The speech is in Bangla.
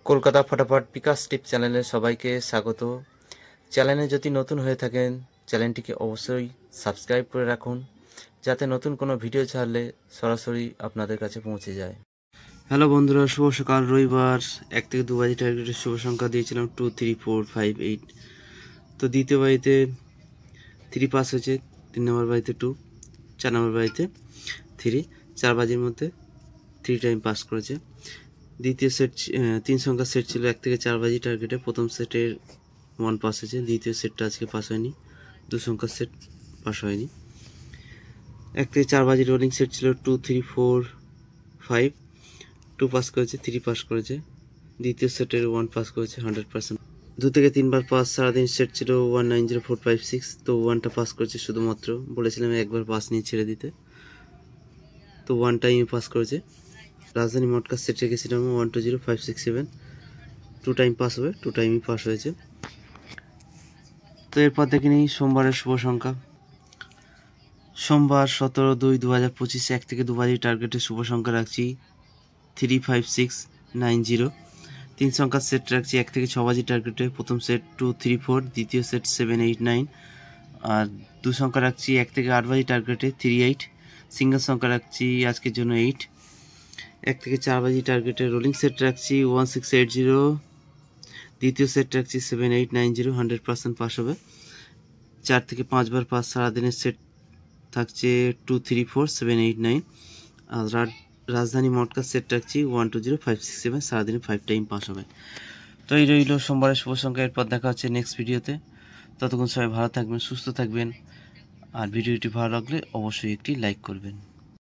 কলকাতা ফটাফট বিকাশ টিপ চ্যানেলে সবাইকে স্বাগত। চ্যানেলে যদি নতুন হয়ে থাকেন চ্যানেলটিকে অবশ্যই সাবস্ক্রাইব করে রাখুন, যাতে নতুন কোনো ভিডিও ছাড়লে সরাসরি আপনাদের কাছে পৌঁছে যায়। হ্যালো বন্ধুরা, শুভ সকাল। রবিবার 1 থেকে 2 বাজে টার্গেটের শুভ সংখ্যা দিয়েছিলাম 2, 3, 4, 5, 8। তো দ্বিতীয় বাড়িতে 3 পাস হয়েছে, 3 নম্বর বাড়িতে 2, 4 নম্বর বাড়িতে 3, 4 বাজির মধ্যে 3 টাইম পাস করেছে। দ্বিতীয় সেট 3 সংখ্যার সেট ছিল 1 থেকে 4 বাজি টার্গেটে। প্রথম সেটের 1 পাস হয়েছে, দ্বিতীয় সেটটা আজকে পাস হয়নি। 2 সংখ্যার সেট পাস হয়নি। 1 থেকে 4 বাজি রোলিং সেট ছিল 2, 3, 4, 5, 2 পাস করেছে, 3 পাস করেছে। দ্বিতীয় সেটের 1 পাস করেছে 100%। 2 থেকে 3 বার পাস। সারাদিন সেট ছিল 1, 9, 0, 4, 5, 6, তো 1টা পাস করেছে শুধুমাত্র। বলেছিলাম একবার পাস নিয়ে ছেড়ে দিতে, তো 1 টাইম পাস করেছে। রাজধানী মটকা সেট রেখেছিলাম 1, 2, 0, 5, 6, 7, 2 টাইম পাস হবে, 2 টাইমই পাস হয়েছে। তো এরপর দেখে নিই সোমবারের শুভ সংখ্যা। সোমবার 17/2/2025 1 থেকে 2 বাজি টার্গেটে শুভ সংখ্যা রাখছি 3, 5, 6, 9, 0। 3 সংখ্যার সেট রাখছি 1 থেকে 6 বাজি টার্গেটে। প্রথম সেট 2, 3, 4, দ্বিতীয় সেট 7, 8, 9। আর 2 সংখ্যা রাখছি 1 থেকে 8 বাজি টার্গেটে 3, 8। সিঙ্গেল সংখ্যা রাখছি আজকের জন্য 8। 1 থেকে 4 বাজি টার্গেটে রোলিং সেট রাখছি 1, 6, 8, 0। দ্বিতীয় সেট রাখছি 7, 8, 9, 0, 100% পাস হবে। 4 থেকে 5 বার পাস। সারাদিনের সেট থাকছে 2, 3, 4, 7, 8, 9। আর রাজধানী মটকা সেট রাখছি 1, 2, 0, 5, 6, 7। সারাদিনে 5 টাইম পাস হবে। তো এই রইল সোমবারের শুভ সংখ্যা। এরপর দেখা হচ্ছে নেক্সট ভিডিওতে। ততক্ষণ সবাই ভালো থাকবেন, সুস্থ থাকবেন। আর ভিডিওটি ভালো লাগলে অবশ্যই একটি লাইক করবেন।